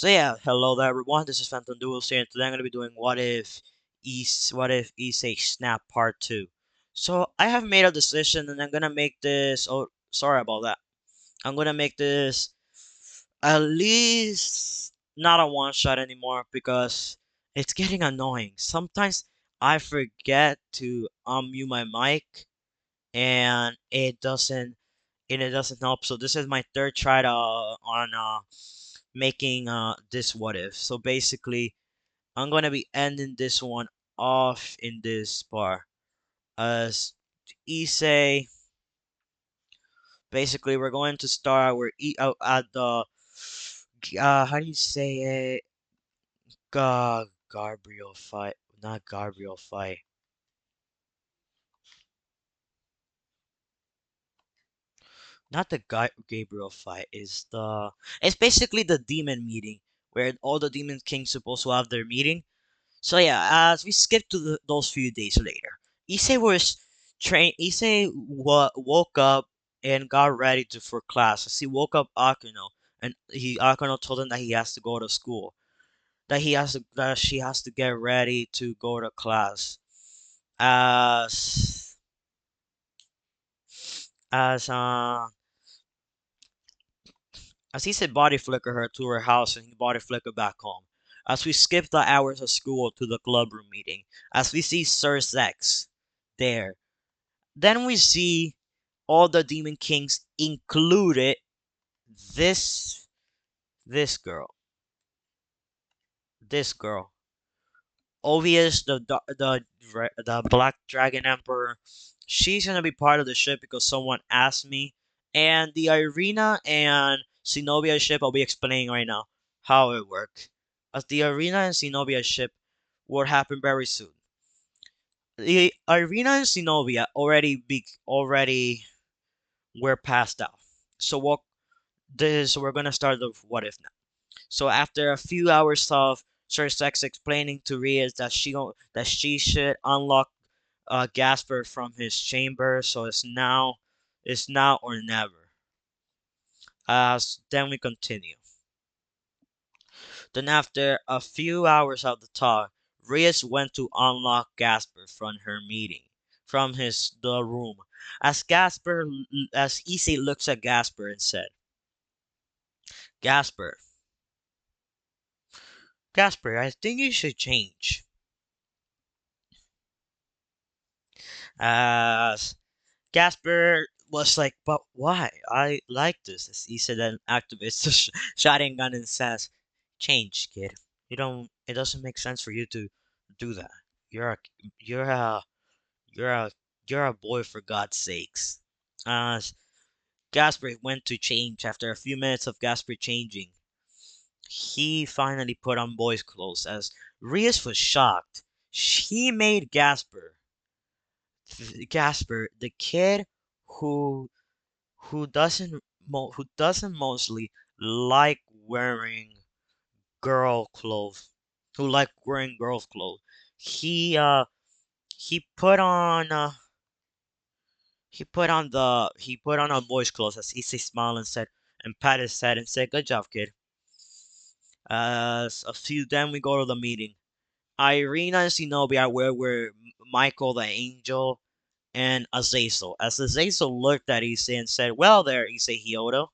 So yeah, hello there everyone. This is Phantom Duels here, and today I'm gonna be doing what if issei snap part 2. So I have made a decision, and I'm gonna make this. Oh, sorry about that. I'm gonna make this at least not a one shot anymore because it's getting annoying. Sometimes I forget to unmute my mic, and it doesn't help. So this is my third try to on making this what if. So basically, I'm gonna be ending this one off in this part as Issei. Basically, we're going to start. We're at the how do you say it? Gabriel fight, not Gabriel fight. Not the Gabriel fight. Is the It's basically the demon meeting where all the demon kings supposed to have their meeting. So yeah, as we skip to those few days later, Issei woke up and got ready for class. As he woke up Akuno, and Akuno told him that he has to go to school, that she has to get ready to go to class. As as as he said, body flicker her to her house, and he body flicker back home. As we skip the hours of school to the clubroom meeting, as we see Sir Sex there. Then we see all the Demon Kings included this this girl. This girl. Obvious the Black Dragon Emperor. She's gonna be part of the ship because someone asked me. And the Irina and Zenobia ship I'll be explaining right now how it works. As the Irina and Zenobia ship will happen very soon. The Irina and Zenobia already were passed out. So we're gonna start the what if now. So after a few hours of Sir Sex explaining to Riaz that she should unlock Gasper from his chamber, so it's now or never. Then we continue. Then after a few hours of the talk, Riaz went to unlock Gasper from her meeting, from the room. As Issei looks at Gasper and said, Gasper, Gasper, I think you should change. As Gasper was like, but why? I like this. As he said, an activist shotting gun and says, change, kid. It doesn't make sense for you to do that. You're a, you're a, you're a, you're a boy for God's sakes. As Gasper went to change after a few minutes of Gasper changing, he finally put on boy's clothes as Rias was shocked. She made Gasper, the kid who who doesn't mostly like wearing girl clothes, who like wearing girls' clothes. He uh he put on he put on a boy's clothes as he smiled and said and pat his head and said, "Good job, kid." A few then we go to the meeting. Irina and Zenobia were Michael the Angel and Azazel. As Azazel looked at Issei and said, "Well there, Issei Hyodo.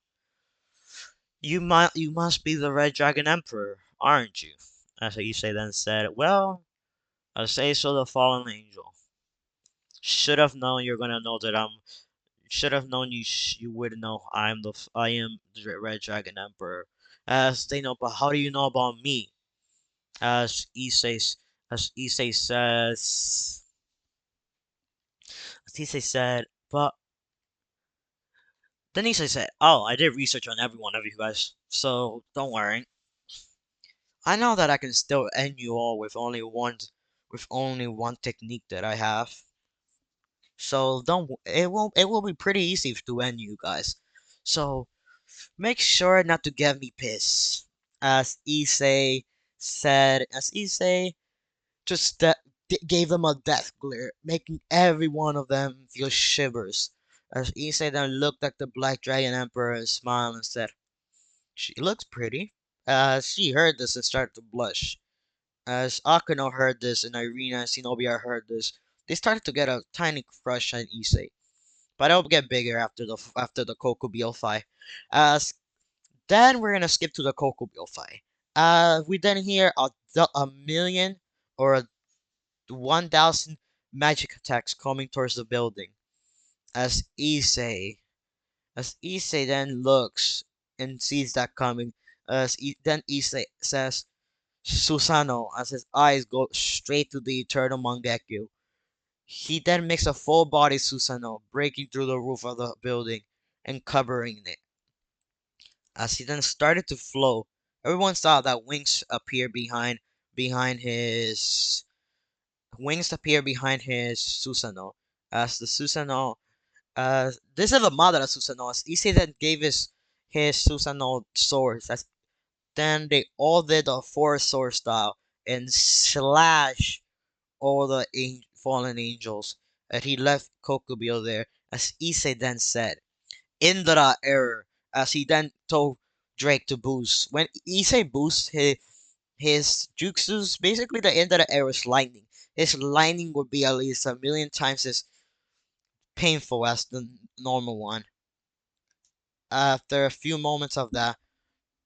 You must be the Red Dragon Emperor, aren't you?" As Issei then said, "Well, Azazel the Fallen Angel. Should have known you're gonna know that I'm. Should have known you would know I am the Red Dragon Emperor." As they know, but how do you know about me? As Issei says, as Issei said, but then Issei said, "Oh, I did research on every one of you guys, so don't worry. I know that I can still end you all with only one technique that I have. So don't it will be pretty easy to end you guys. So make sure not to get me pissed." As Issei just gave them a death glare, making every one of them feel shivers. As Issei then looked at the Black Dragon Emperor and smiled and said, "She looks pretty. She heard this and started to blush. As Akano heard this and Irina and Zenobia heard this, they started to get a tiny crush on Issei. But it'll get bigger after the Kokabiel fight. As then we're gonna skip to the Kokabiel fight. We then hear a million or 1,000 magic attacks coming towards the building. As Issei, as Issei then looks and sees that coming, then Issei says, Susano, as his eyes go straight to the eternal Mangekyo. He then makes a full body Susano, breaking through the roof of the building and covering it. As he then started to flow, everyone saw that behind his wings appear behind his Susano. As the Susano, this is the mother of Susano. As Issei then gave his Susano swords. As then they all did a four sword style and slash all the fallen angels. And he left Kokubil there. As Issei then said, Indra error. As he then told Drake to boost. When Issei boosts his jutsus, basically the Indra error is lightning. His lightning would be at least a million times as painful as the normal one. After a few moments of that,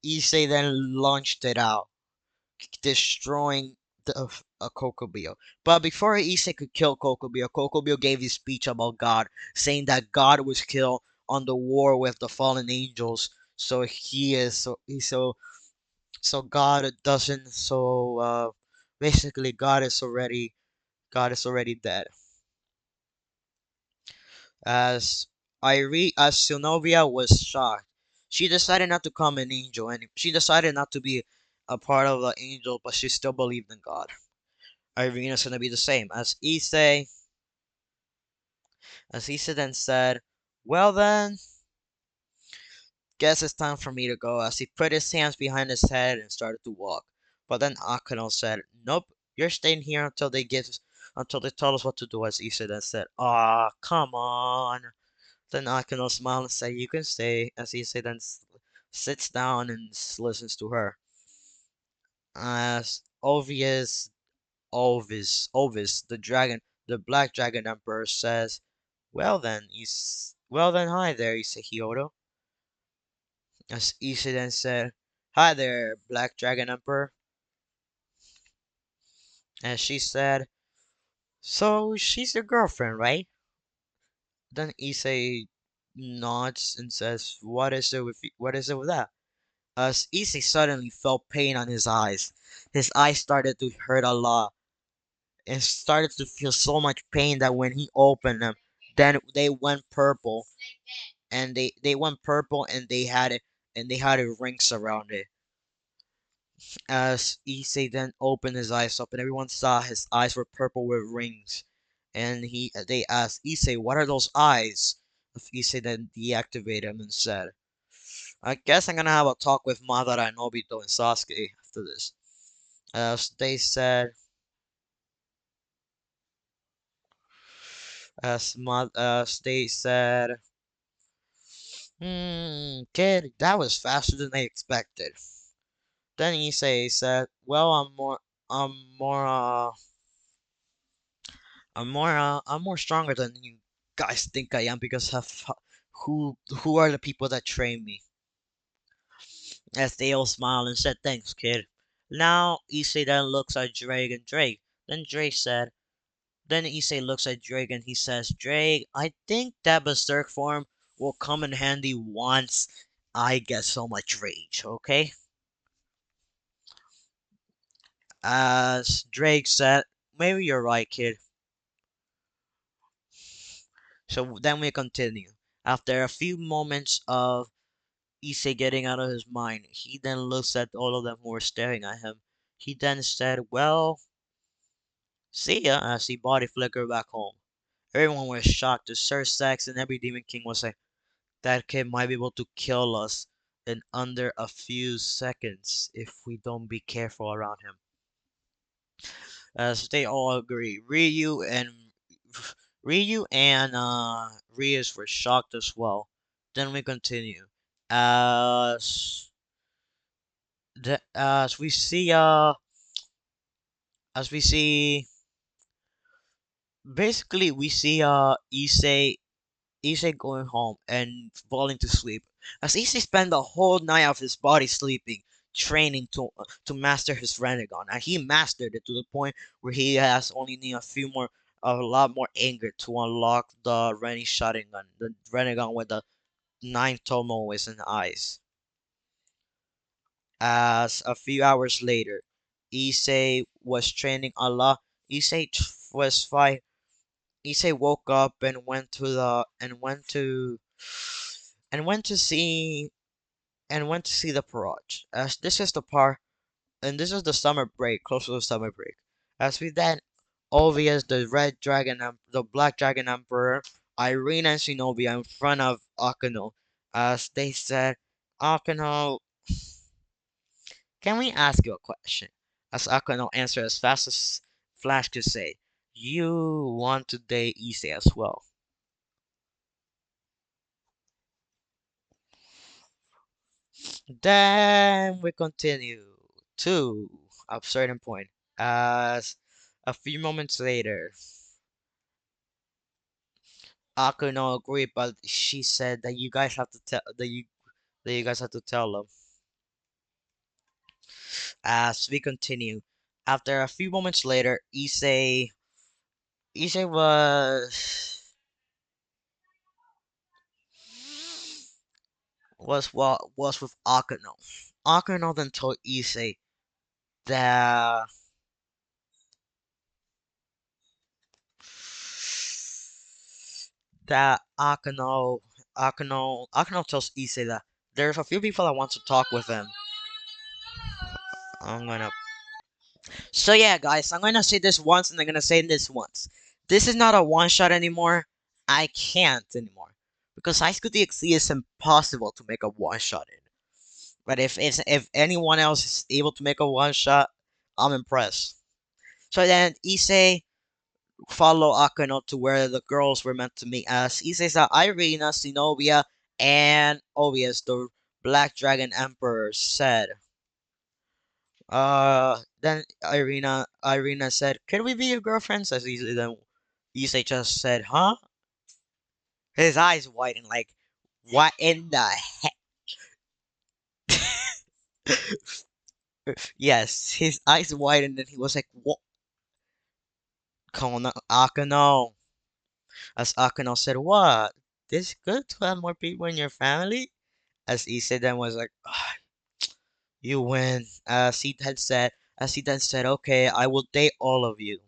Issei then launched it out, destroying the Kokobiyo. But before Issei could kill Kokobiyo, Kokobiyo gave his speech about God, saying that God was killed on the war with the fallen angels. So he is so God doesn't basically God is already dead. As Sylnovia was shocked, she decided not to come an angel, and she decided not to be a part of the angel, but she still believed in God. Irina's gonna be the same. As Issei then said, "Well then, guess it's time for me to go." As he put his hands behind his head and started to walk, but then Akano said, "Nope, you're staying here until they tell us what to do." As Issei then said, "Ah, come on." Then Akino smiled and said, "You can stay," as Issei then sits down and listens to her. As Ovis, the Black Dragon Emperor says, well then, hi there, Issei Hyodo." As Issei then said, "Hi there, Black Dragon Emperor." And she said, "So she's your girlfriend, right?" Then Issei nods and says, what is it with that?" As Issei suddenly felt pain on his eyes. His eyes started to hurt a lot and started to feel so much pain that when he opened them, then they went purple and they went purple and they had a rings around it. As Issei then opened his eyes up and everyone saw his eyes were purple with rings. And they asked Issei, "What are those eyes?" Issei then deactivated them and said, "I guess I'm gonna have a talk with Madara and Obito and Sasuke after this." They said, they said, kid, that was faster than I expected." Then Issei said, "Well, I'm more stronger than you guys think I am because of who are the people that train me." As they all smiled and said, "Thanks, kid." Now Issei then looks at Drake and Drake. Then Drake said, Then Issei looks at Drake and he says, "Drake, I think that Berserk form will come in handy once I get so much rage, okay?" As Drake said, "Maybe you're right, kid." So then we continue. After a few moments of Issei getting out of his mind, he then looks at all of them who were staring at him. He then said, "Well, see ya," as he body flickered back home. Everyone was shocked. The Sir Sax and every Demon King was like, "That kid might be able to kill us in under a few seconds if we don't be careful around him." As they all agree, Ryu and Rias were shocked as well. Then we continue. As As we see, as we see, basically we see Issei going home and falling to sleep. As Issei spent the whole night of his body sleeping, training to master his Renegon, and he mastered it to the point where he has only need a lot more anger to unlock the Reni Sharingan, the Renegon with the nine Tomoes in the eyes. As a few hours later, Issei was training a lot. Issei was fine. Issei woke up and went to see the Parage. As this is the part, and this is the summer break, close to the summer break. As we then, obvious the Black Dragon Emperor, Irina and Zenobia in front of Akano, as they said, Akano, can we ask you a question? As Akano answered as fast as Flash could say, you want to date Issei as well. Then we continue to a certain point. As a few moments later, Akuno agreed, but she said that you guys have to tell that you guys have to tell them. As we continue, after a few moments later, Issei was with Akuno. Akuno then told Issei that Akuno tells Issei that there's a few people that want to talk with him. I'm gonna. So yeah, guys, I'm gonna say this once and I'm gonna say this once. This is not a one shot anymore. I can't anymore because High School DxD is impossible to make a one shot in. But if anyone else is able to make a one shot, I'm impressed. So then Issei follow Akano to where the girls were meant to meet as Issei saw Irina, Zenobia, and Obvious, the Black Dragon Emperor said. Then Irina said, "Can we be your girlfriends?" As then Issei just said, "Huh?" His eyes widened, like, "What in the heck?" Yes, his eyes widened, and he was like, "What?" Kono Akano. As Akano said, "What? This good to have more people in your family?" As Issei then was like, "Ah, "You win." As he then said, "Okay, I will date all of you."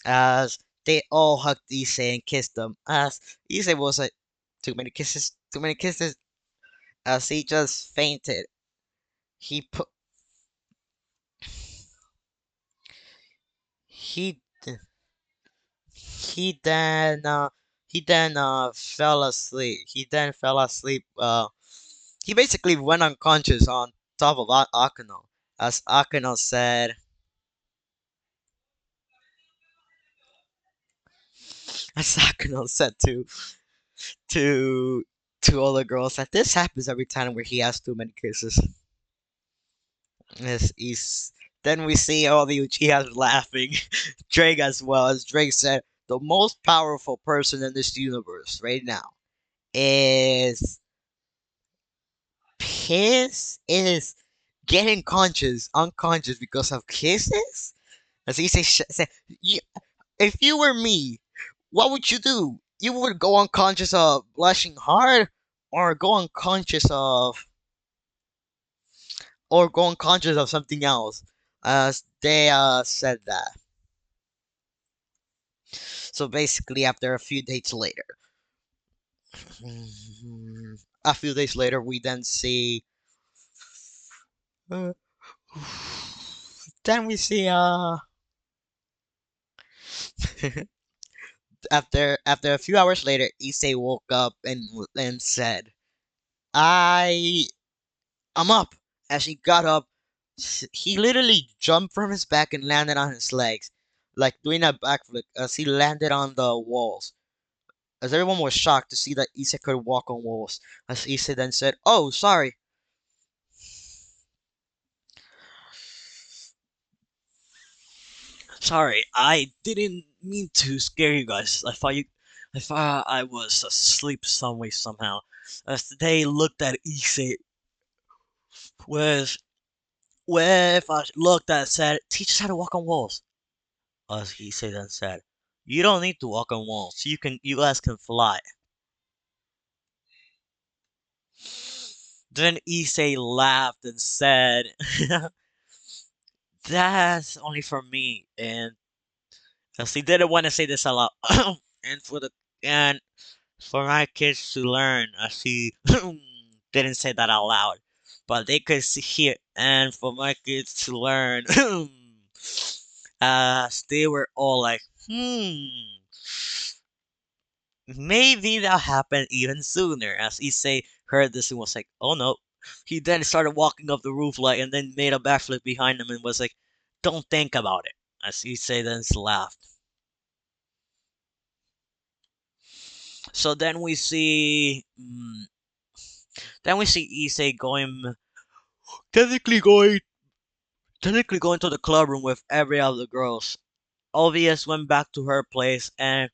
As they all hugged Issei and kissed him. As Issei was like, "Too many kisses, too many kisses." As he just fainted. He put he he then fell asleep. He then fell asleep. He basically went unconscious on top of Akano. As Akano said, as Akano said to to all the girls that this happens every time where he has too many kisses. Yes, he's. Then we see all the Uchihas laughing. Drake as well, as Drake said, the most powerful person in this universe right now is is getting unconscious because of kisses. As he said, if you were me, what would you do? You would go unconscious of blushing hard, or go unconscious of something else. As they said that. So basically, after a few days later, we then see. Uh, then we see. After a few hours later, Issei woke up and said, "I I'm up." As he got up, he literally jumped from his back and landed on his legs, like doing a backflip as he landed on the walls. As everyone was shocked to see that Issei could walk on walls. As Issei then said, "Oh, sorry." Sorry, I didn't mean to scare you guys. I thought I was asleep some way somehow. As they looked at issei with looked at said, "Teach us how to walk on walls." As issei then said, "You don't need to walk on walls. You guys can fly." Then issei laughed and said, "That's only for me." And because he didn't want to say this aloud, and and for my kids to learn, as he didn't say that out loud, but they could see hear, and for my kids to learn, as they were all like, maybe that'll happen even sooner. As Issei heard this and was like, oh no. He then started walking up the roof like, and then made a backflip behind him and was like, don't think about it. As Issei then laughed. So then we see Issei technically going, technically going to the club room with every other girls. Obvious went back to her place, and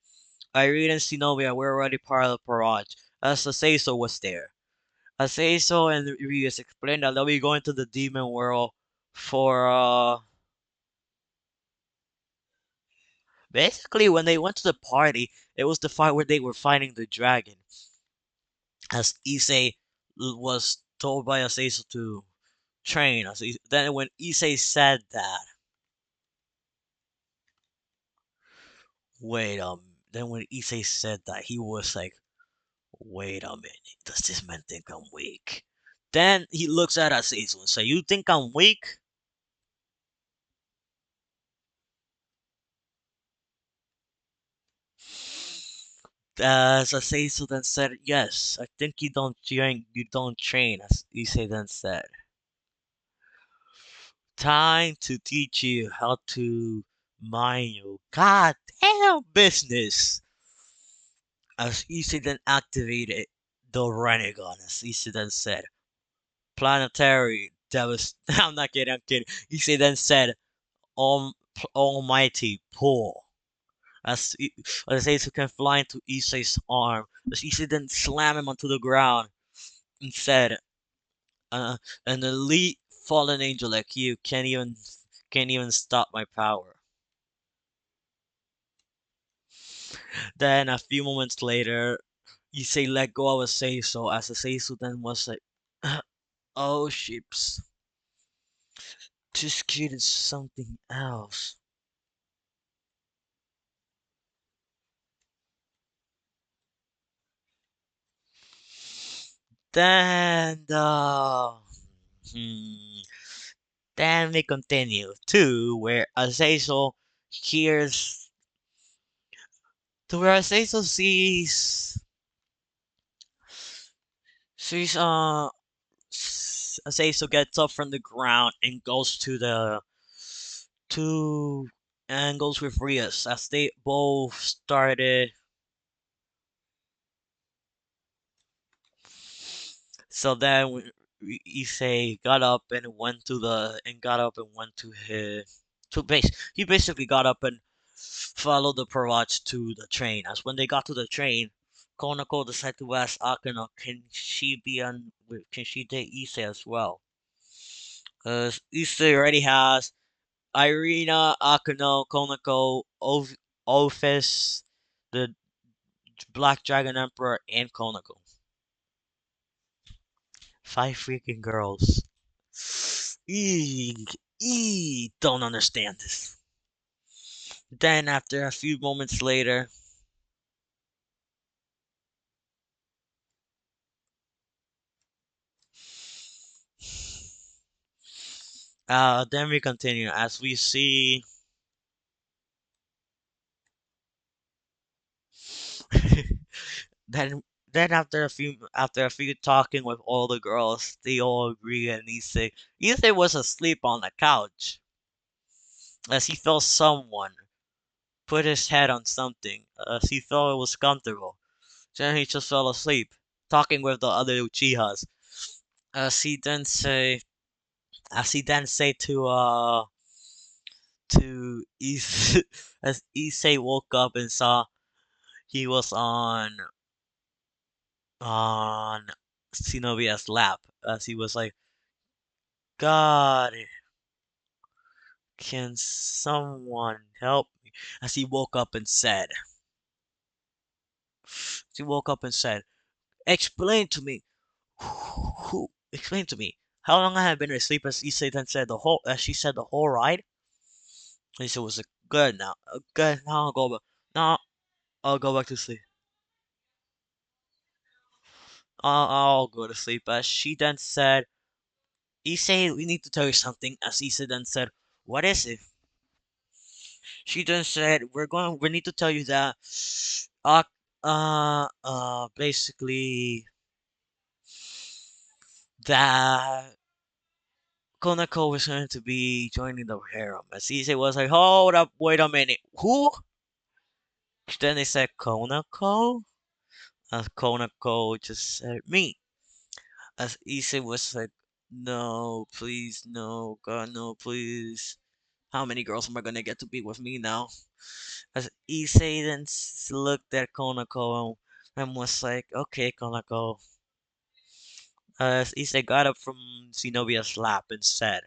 Irene and Zenobia were already part of the barrage, as Seiso was there. Seiso and Rius explained that they'll be going to the demon world for, basically when they went to the party, it was the fight where they were fighting the dragon, as Issei was told by Seiso to train. Then when Issei said that, wait, then when Issei said that, he was like, wait a minute, does this man think I'm weak? Then he looks at Azazel and say, you think I'm weak? As Azazel then said, yes, I think you don't train, as Issei then said. Time to teach you how to mind your goddamn business. As Issei then activated the Renegon, as Issei then said, planetary devast. I'm not kidding, I'm kidding. Issei then said, Almighty pull. As Azazel can fly into Issei's arm, as Issei then slam him onto the ground and said, uh, "An elite fallen angel like you can't even stop my power." Then a few moments later, Issei let go of Azazel, as Azazel then was like, "Oh ships, this kid is something else." Then hmm, then we continue to where Azazel hears to where Azazel sees Azazel gets up from the ground and goes to and goes with Rias as they both started. So then Issei got up and went to the and got up and went to his to base. He basically got up and followed the Parach to the train. As when they got to the train, Konako decided to ask Akano, can she date Issei as well? Because Issei already has Irina, Akano, Konako, Office, the Black Dragon Emperor, and Konako. Five freaking girls. Don't understand this. Then, after a few moments later, then we continue as we see. then, then after a few talking with all the girls, they all agree, and Issei was asleep on the couch as he felt someone put his head on something, as he felt it was comfortable. Then he just fell asleep, talking with the other Uchihas. As he then say, as he then say to to Issei as Issei woke up and saw he was on Shinobia's lap as he was like, God, can someone help me? As he woke up and said, he woke up and said, explain to me, who, explain to me, how long I have been asleep as Issei then said the whole, as she said the whole ride? And Issei was like, good now, good, now I'll go back to sleep. I'll go to sleep. As she then said, Issei, we need to tell you something. As Issei then said, what is it? She then said, we need to tell you that, uh, basically, that Konako was going to be joining the harem. As Issei was like, hold up, wait a minute, who? Then they said, Konako? As Konako just said, me. As Issei was like, no, please, no, God, no, please. How many girls am I gonna get to be with me now? As Issei then looked at Konako and was like, okay, Konako. As Issei got up from Shinobia's lap and said,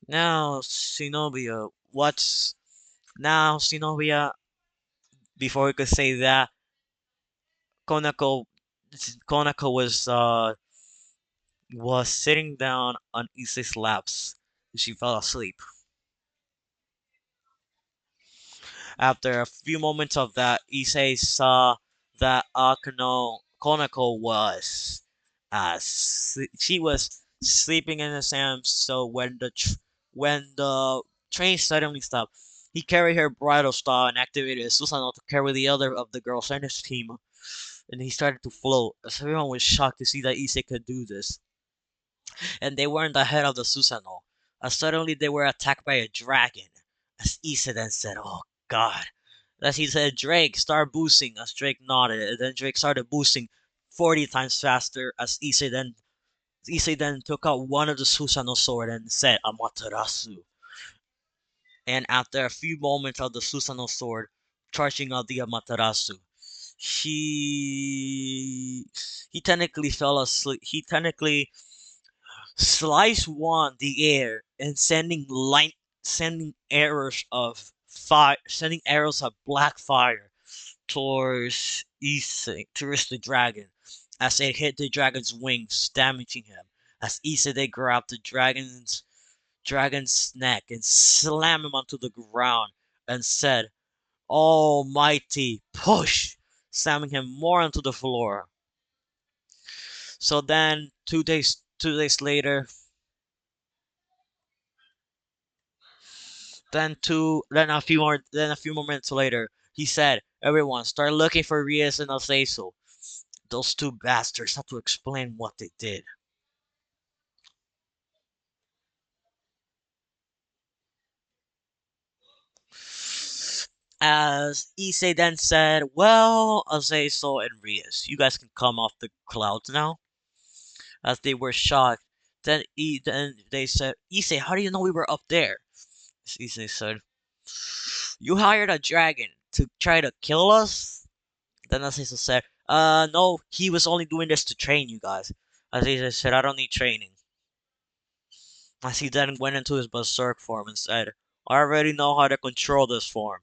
now, Shinobia, what's. Now, Shinobia, before we could say that, Konako. Konako was sitting down on Issei's laps. She fell asleep. After a few moments of that, Issei saw that Konako was she was sleeping in the sand. So when the train suddenly stopped, he carried her bridal star and activated his Susanoo to carry the other of the girls in his team, and he started to float. As everyone was shocked to see that Issei could do this, and they weren't ahead of the Susanoo. Suddenly they were attacked by a dragon. As Issei then said, "Oh God." As he said, Drake, start boosting. As Drake nodded, and then Drake started boosting 40 times faster. As Issei then took out one of the Susanoo sword and said, Amaterasu. And after a few moments of the Susanoo sword charging out the Amaterasu, he he technically fell asleep. He technically sliced one the air and sending arrows of fire, sending arrows of black fire towards towards the dragon, as it hit the dragon's wings, damaging him. As they grabbed the dragon's neck and slammed him onto the ground and said, "Almighty, push!" slamming him more onto the floor. So then, 2 days later, then a few more minutes later, he said, "Everyone, start looking for Rias and Alceso. Those two bastards have to explain what they did." As Issei then said, well, Azazel and Rias, you guys can come off the clouds now. As they were shocked, then they said, Issei, how do you know we were up there? As Issei said, you hired a dragon to try to kill us? Then Azazel said, no, he was only doing this to train you guys. Azazel said, I don't need training. As he then went into his Berserk form and said, I already know how to control this form.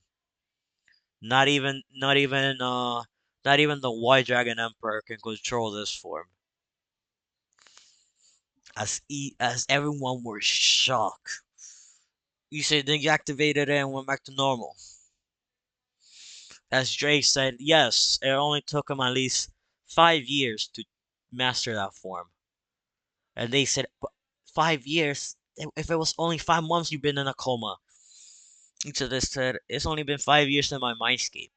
Not even, not even, not even the White Dragon Emperor can control this form. As everyone were shocked, you said then you activated it and went back to normal. As Drake said, yes, it only took him at least 5 years to master that form. And they said, but 5 years? If it was only 5 months you've been in a coma. Each of this said, it's only been 5 years in my mindscape.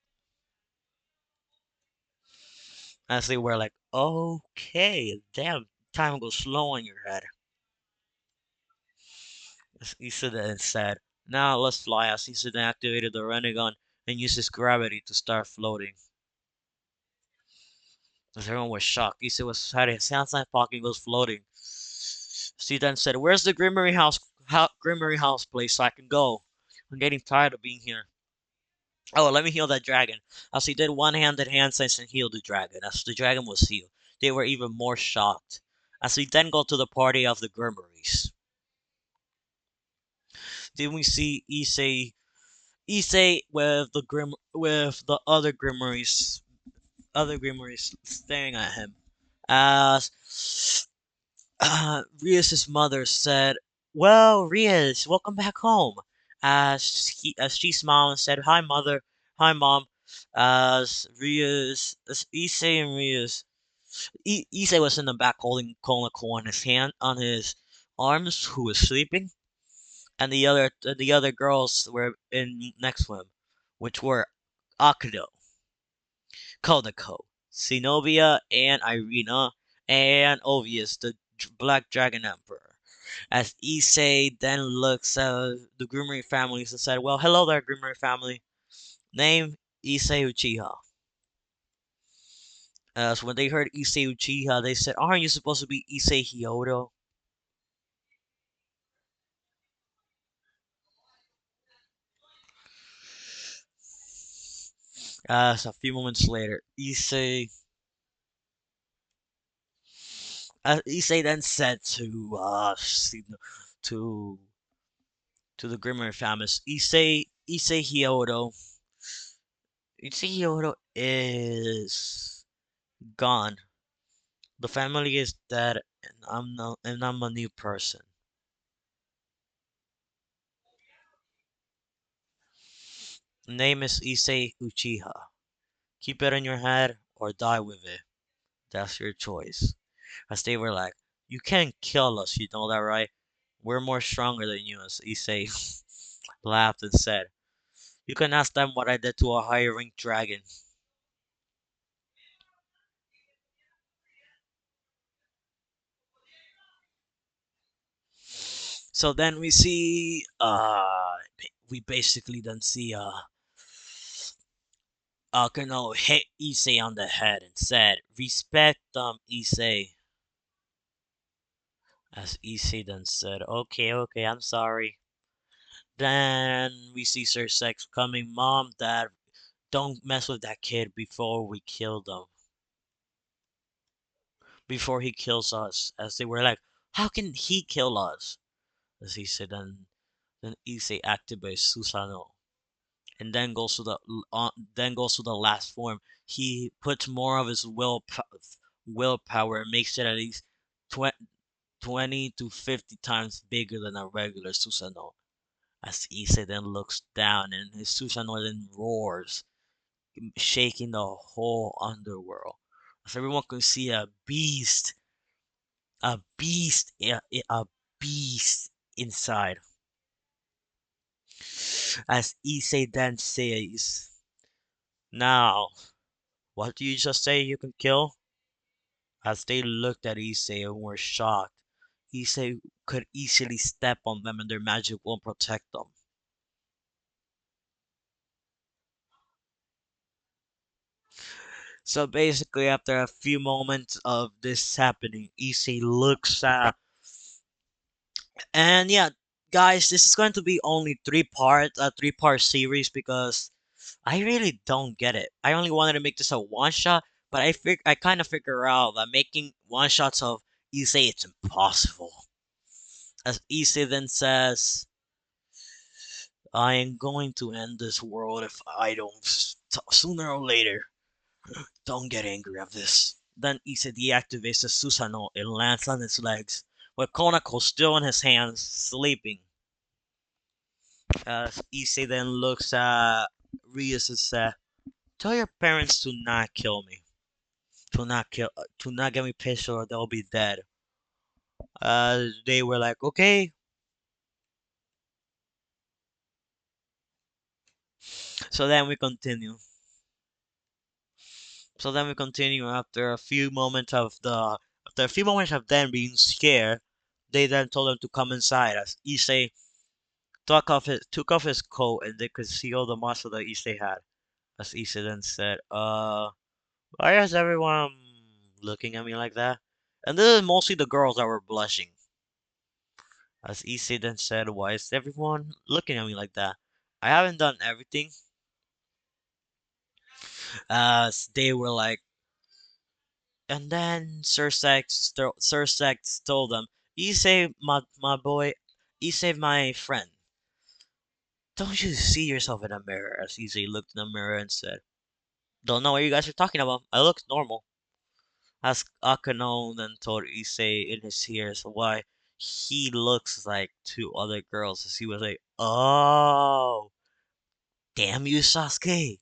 As they were like, okay, damn, time goes slow on your head. He said that and said, now let's fly. As he said, activated the Renegon and used his gravity to start floating. As everyone was shocked, Issa was had his hands in pocket and was floating. She then said, where's the Grimmory house? Grimmory house, please, so I can go. I'm getting tired of being here. Oh, let me heal that dragon. As he did one-handed hand signs and healed the dragon. As the dragon was healed, they were even more shocked. As we then go to the party of the Grimmories. Then we see Issei with the other Grimmories staring at him. As Rias' mother said, "Well, Rias, welcome back home." As she smiled and said, "Hi, mother. Hi, mom." As Issei and Rias, Issei was in the back holding Konako on his hand, on his arms, who was sleeping, and the other girls were in next to him, which were Akudo, Konako, Zenobia, and Irina, and Ovius, the Black Dragon Emperor. As Issei then looks at the Grimmory families and said, "Well, hello there, Grimmory family. Name Issei Uchiha." As when they heard Issei Uchiha, they said, "Aren't you supposed to be Issei Hyodo?" As a few moments later, Issei then said to to the Grimmer famous Issei Hyodo is gone. The family is dead, and I'm a new person. Name is Issei Uchiha. Keep it in your head or die with it. That's your choice. As they were like, "You can't kill us, you know that, right? We're more stronger than you," as Issei laughed and said, "You can ask them what I did to a higher ranked dragon." So then we basically then see Kano hit Issei on the head and said, "Respect them, Issei." As Issei then said, "Okay, okay, I'm sorry." Then we see Sir Sex coming, "Mom, Dad, don't mess with that kid before we kill them. Before he kills us." As they were like, "How can he kill us?" As he said, then Issei activates Susano, and then goes to the last form. He puts more of his willpower and makes it at least 20 to 50 times bigger than a regular Susanoo. As Issei then looks down and his Susanoo then roars, shaking the whole underworld. As everyone can see a beast, a beast inside. As Issei then says, "Now, what do you just say you can kill?" As they looked at Issei and were shocked, Issei could easily step on them and their magic won't protect them. So basically, after a few moments of this happening, Issei looks at, and yeah, guys, this is going to be only a 3-part series because I really don't get it. I only wanted to make this a one shot, but I kind of figure out that making one shots of Issei it's impossible. As Issei then says, "I am going to end this world if I don't sooner or later. Don't get angry at this." Then Issei deactivates the Susanoo and lands on its legs, with Konako still in his hands, sleeping. As Issei then looks at Rias and says, "Tell your parents to not kill me. To not get me pissed or they'll be dead." They were like, "Okay." So then we continue. So then we continue after a few moments of them being scared, they then told him to come inside as Issei took off his coat and they could see all the muscle that Issei had. As Issei then said, why is everyone looking at me like that?" And this is mostly the girls that were blushing. As Issei then said, why is everyone looking at me like that? I haven't done everything. As they were like, and then Sir Sex told them, Issei, my boy, Issei, my friend, don't you see yourself in a mirror? As Issei looked in the mirror and said, don't know what you guys are talking about. I look normal. As Akano then told Issei in his ears why he looks like two other girls, as he was like, oh, damn you, Sasuke.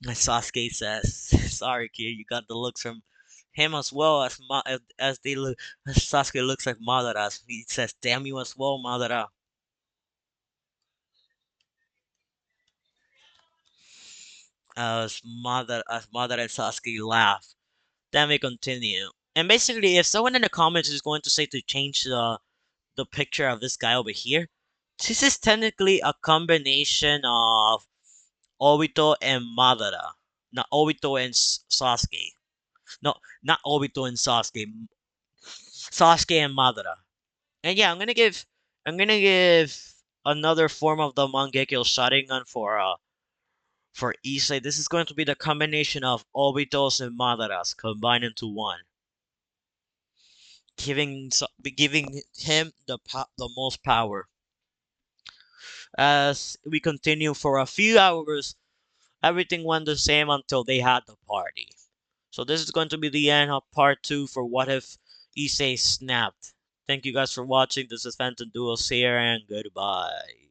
And Sasuke says, sorry, kid, you got the looks from him as well as they look. As Sasuke looks like Madara. He says, damn you as well, Madara. As Madara and Sasuke laugh. Then we continue. And basically, if someone in the comments is going to say to change the picture of this guy over here, this is technically a combination of Obito and Madara. Not Obito and Sasuke. No, not Obito and Sasuke. Sasuke and Madara. And yeah, I'm gonna give another form of the Mangekyo Sharingan for Issei. This is going to be the combination of Obito's and Madara's combined into one, giving him the most power. As we continue for a few hours, everything went the same until they had the party. So this is going to be the end of part 2 for What If Issei Snapped. Thank you guys for watching. This is Phantom Duos here, and goodbye.